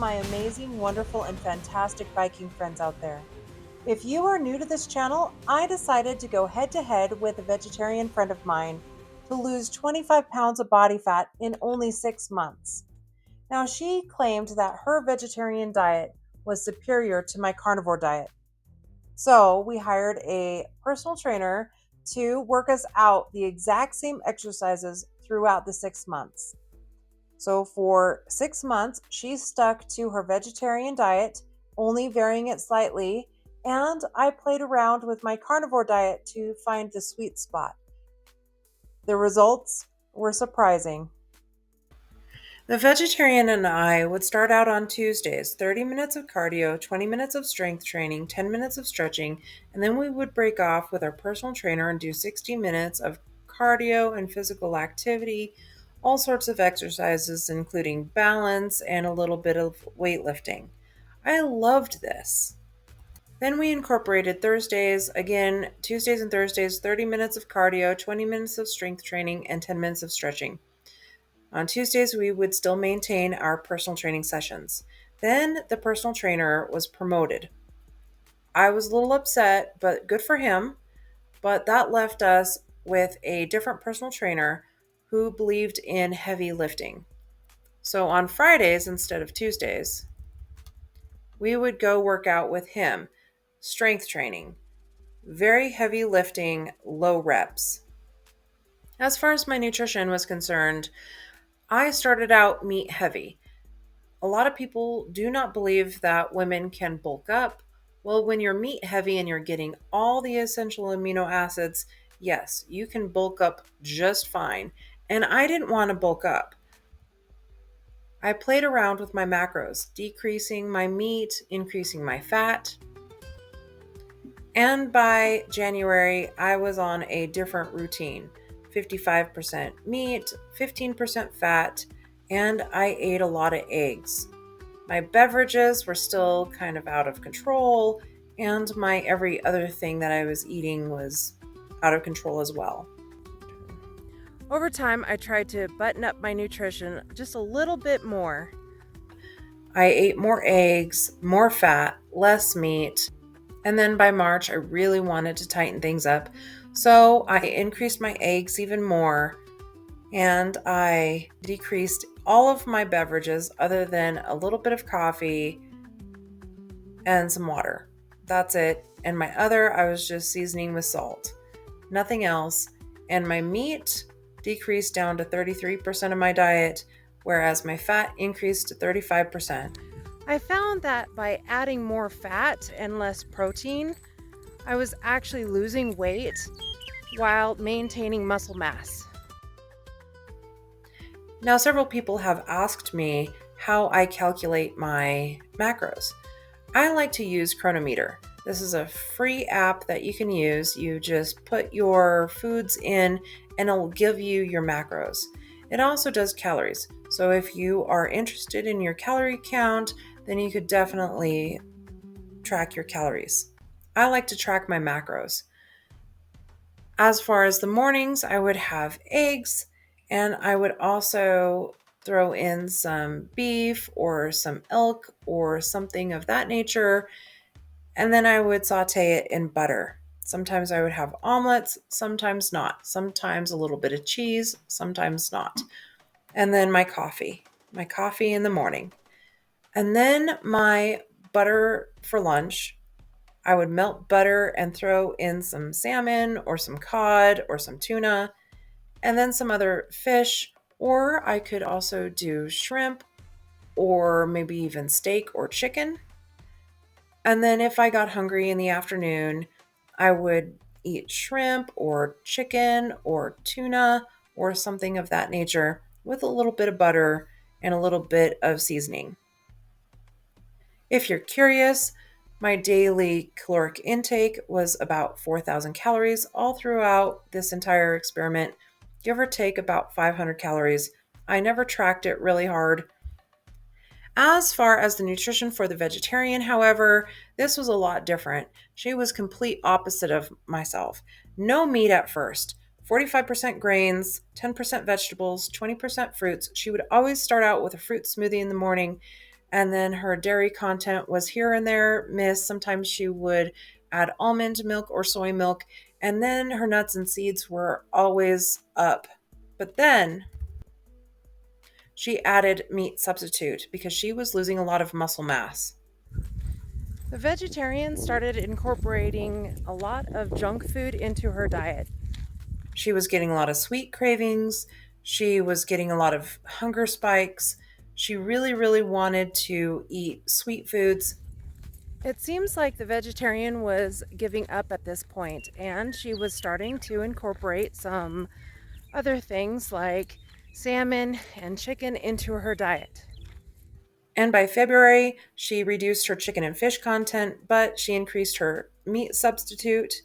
my amazing, wonderful, and fantastic Viking friends out there. If you are new to this channel, I decided to go head to head with a vegetarian friend of mine to lose 25 pounds of body fat in only 6 months. Now, she claimed that her vegetarian diet was superior to my carnivore diet. So, we hired a personal trainer to work us out the exact same exercises throughout the 6 months. So for 6 months, she stuck to her vegetarian diet, only varying it slightly, and I played around with my carnivore diet to find the sweet spot. The results were surprising. The vegetarian and I would start out on Tuesdays, 30 minutes of cardio, 20 minutes of strength training, 10 minutes of stretching, and then we would break off with our personal trainer and do 60 minutes of cardio and physical activity, all sorts of exercises, including balance and a little bit of weightlifting. I loved this. Then we incorporated Thursdays, again, Tuesdays and Thursdays, 30 minutes of cardio, 20 minutes of strength training, and 10 minutes of stretching. On Tuesdays, we would still maintain our personal training sessions. Then the personal trainer was promoted. I was a little upset, but good for him. But that left us with a different personal trainer who believed in heavy lifting. So on Fridays instead of Tuesdays, we would go work out with him. Strength training, very heavy lifting, low reps. As far as my nutrition was concerned, I started out meat heavy. A lot of people do not believe that women can bulk up. Well, when you're meat heavy and you're getting all the essential amino acids, yes, you can bulk up just fine. And I didn't want to bulk up. I played around with my macros, decreasing my meat, increasing my fat. And by January, I was on a different routine, 55% meat, 15% fat, and I ate a lot of eggs. My beverages were still kind of out of control, and my every other thing that I was eating was out of control as well. Over time, I tried to button up my nutrition just a little bit more. I ate more eggs, more fat, less meat, and then by March, I really wanted to tighten things up. So I increased my eggs even more, and I decreased all of my beverages other than a little bit of coffee and some water. That's it. And my other, I was just seasoning with salt. Nothing else. And my meat decreased down to 33% of my diet, whereas my fat increased to 35%. I found that by adding more fat and less protein, I was actually losing weight while maintaining muscle mass. Now, several people have asked me how I calculate my macros. I like to use Chronometer. This is a free app that you can use. You just put your foods in and it will give you your macros. It also does calories. So if you are interested in your calorie count, then you could definitely track your calories. I like to track my macros. As far as the mornings, I would have eggs, and I would also throw in some beef or some elk or something of that nature, and then I would saute it in butter. Sometimes I would have omelets, sometimes not. Sometimes a little bit of cheese, sometimes not. And then my coffee in the morning. And then my butter for lunch. I would melt butter and throw in some salmon or some cod or some tuna and then some other fish, or I could also do shrimp or maybe even steak or chicken. And then if I got hungry in the afternoon, I would eat shrimp or chicken or tuna or something of that nature with a little bit of butter and a little bit of seasoning. If you're curious, my daily caloric intake was about 4,000 calories all throughout this entire experiment, give or take about 500 calories. I never tracked it really hard. As far as the nutrition for the vegetarian, however, this was a lot different. She was complete opposite of myself. No meat at first. 45% grains, 10% vegetables, 20% fruits. She would always start out with a fruit smoothie in the morning, And then her dairy content was here and there missed. Sometimes she would add almond milk or soy milk, and then her nuts and seeds were always up. But then she added meat substitute because she was losing a lot of muscle mass. The vegetarian started incorporating a lot of junk food into her diet. She was getting a lot of sweet cravings. She was getting a lot of hunger spikes. She really, really wanted to eat sweet foods. It seems like the vegetarian was giving up at this point, and she was starting to incorporate some other things like salmon and chicken into her diet. And by February, she reduced her chicken and fish content, but she increased her meat substitute,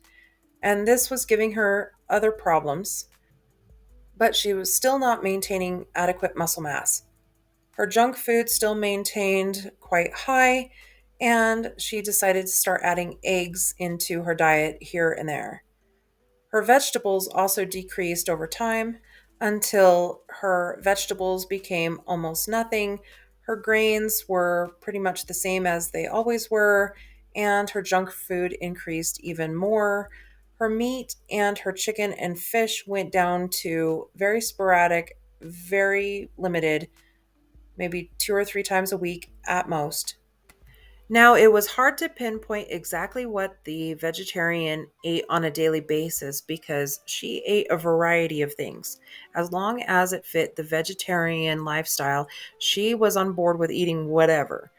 and this was giving her other problems. But she was still not maintaining adequate muscle mass. Her junk food still maintained quite high, and she decided to start adding eggs into her diet here and there. Her vegetables also decreased over time until her vegetables became almost nothing. Her grains were pretty much the same as they always were, and her junk food increased even more. Her meat and her chicken and fish went down to very sporadic, very limited, maybe 2 or 3 times a week at most. Now, it was hard to pinpoint exactly what the vegetarian ate on a daily basis because she ate a variety of things. As long as it fit the vegetarian lifestyle, she was on board with eating whatever.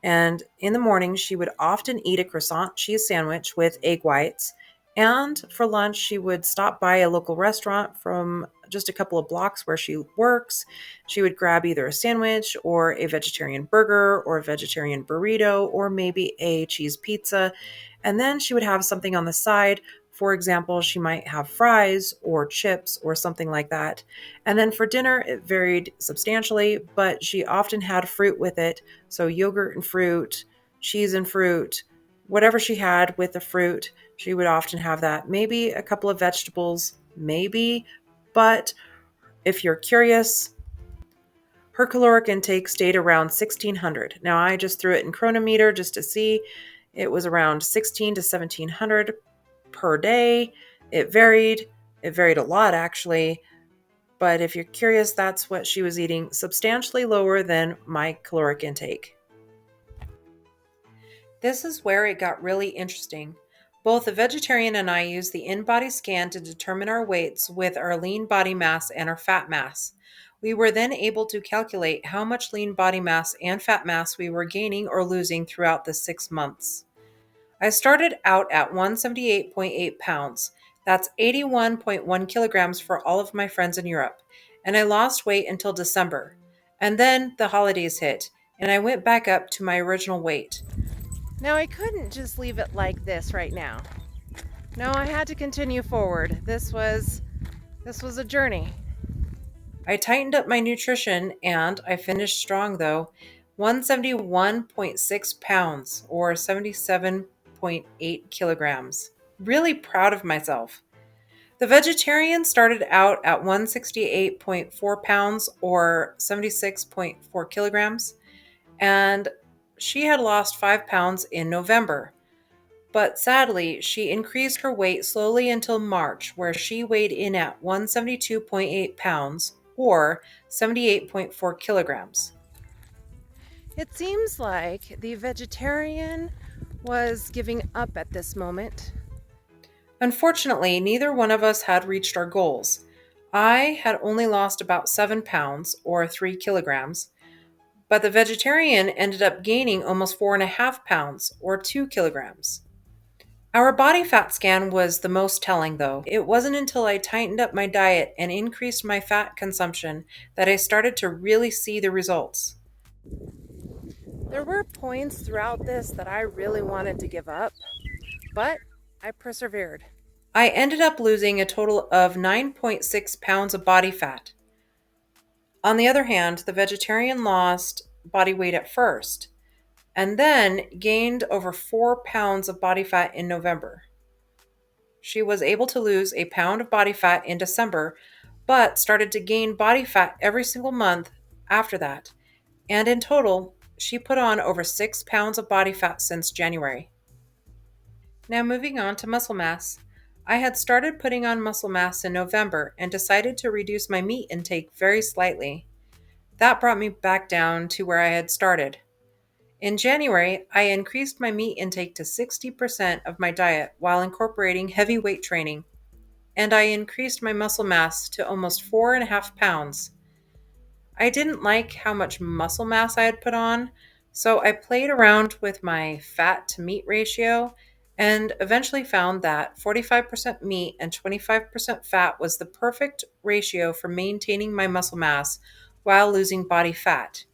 And in the morning, she would often eat a croissant cheese sandwich with egg whites. And for lunch, she would stop by a local restaurant from just a couple of blocks where she works. She would grab either a sandwich or a vegetarian burger or a vegetarian burrito or maybe a cheese pizza. And then she would have something on the side. For example, she might have fries or chips or something like that. And then for dinner, it varied substantially, but she often had fruit with it. So yogurt and fruit, cheese and fruit, whatever she had with the fruit, she would often have that. Maybe a couple of vegetables, maybe. But if you're curious, her caloric intake stayed around 1600. Now, I just threw it in Chronometer just to see. It was around 16 to 1700 per day. It varied. It varied a lot, actually. But if you're curious, that's what she was eating, substantially lower than my caloric intake. This is where it got really interesting. Both the vegetarian and I used the in-body scan to determine our weights with our lean body mass and our fat mass. We were then able to calculate how much lean body mass and fat mass we were gaining or losing throughout the 6 months. I started out at 178.8 pounds. That's 81.1 kilograms for all of my friends in Europe. And I lost weight until December. And then the holidays hit, and I went back up to my original weight. Now, I couldn't just leave it like this right now. No, I had to continue forward. This was a journey. I tightened up my nutrition and I finished strong though. 171.6 pounds or 77.8 kilograms. Really proud of myself. The vegetarian started out at 168.4 pounds or 76.4 kilograms, and she had lost 5 pounds in November. But sadly, she increased her weight slowly until March, where she weighed in at 172.8 pounds or 78.4 kilograms. It seems like the vegetarian was giving up at this moment. Unfortunately, neither one of us had reached our goals. I had only lost about 7 pounds or 3 kilograms, but the vegetarian ended up gaining almost 4.5 pounds or 2 kilograms. Our body fat scan was the most telling, though. It wasn't until I tightened up my diet and increased my fat consumption that I started to really see the results. There were points throughout this that I really wanted to give up, but I persevered. I ended up losing a total of 9.6 pounds of body fat. On the other hand, the vegetarian lost body weight at first and then gained over 4 pounds of body fat in November. She was able to lose a pound of body fat in December, but started to gain body fat every single month after that. And in total, she put on over 6 pounds of body fat since January. Now, moving on to muscle mass. I had started putting on muscle mass in November and decided to reduce my meat intake very slightly. That brought me back down to where I had started. In January, I increased my meat intake to 60% of my diet while incorporating heavy weight training, and I increased my muscle mass to almost 4.5 pounds. I didn't like how much muscle mass I had put on, so I played around with my fat to meat ratio and eventually found that 45% meat and 25% fat was the perfect ratio for maintaining my muscle mass while losing body fat.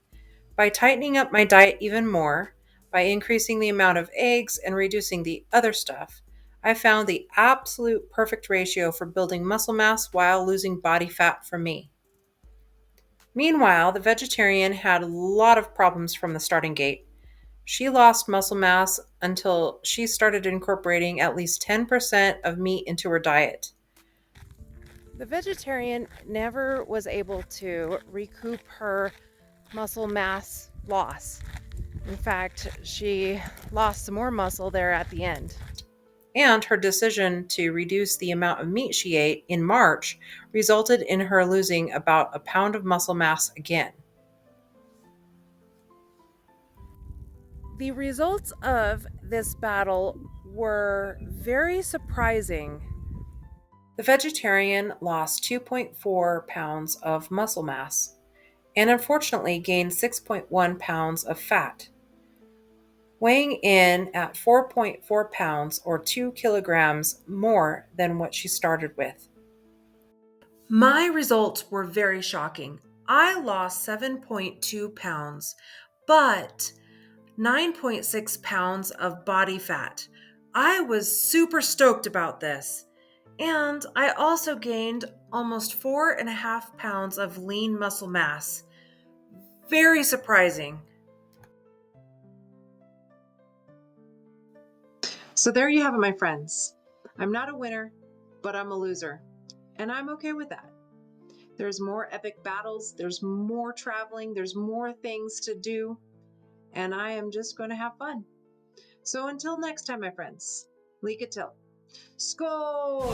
By tightening up my diet even more, by increasing the amount of eggs and reducing the other stuff, I found the absolute perfect ratio for building muscle mass while losing body fat for me. Meanwhile, the vegetarian had a lot of problems from the starting gate. She lost muscle mass until she started incorporating at least 10% of meat into her diet. The vegetarian never was able to recoup her muscle mass loss. In fact, she lost some more muscle there at the end. And her decision to reduce the amount of meat she ate in March resulted in her losing about a pound of muscle mass again. The results of this battle were very surprising. The vegetarian lost 2.4 pounds of muscle mass and unfortunately gained 6.1 pounds of fat, weighing in at 4.4 pounds or 2 kilograms more than what she started with. My results were very shocking. I lost 7.2 pounds, but 9.6 pounds of body fat. I was super stoked about this. And I also gained almost 4.5 pounds of lean muscle mass. Very surprising. So there you have it, my friends. I'm not a winner, but I'm a loser. And I'm okay with that. There's more epic battles, there's more traveling, there's more things to do, and I am just going to have fun. So until next time, my friends, Lika Till. Skål!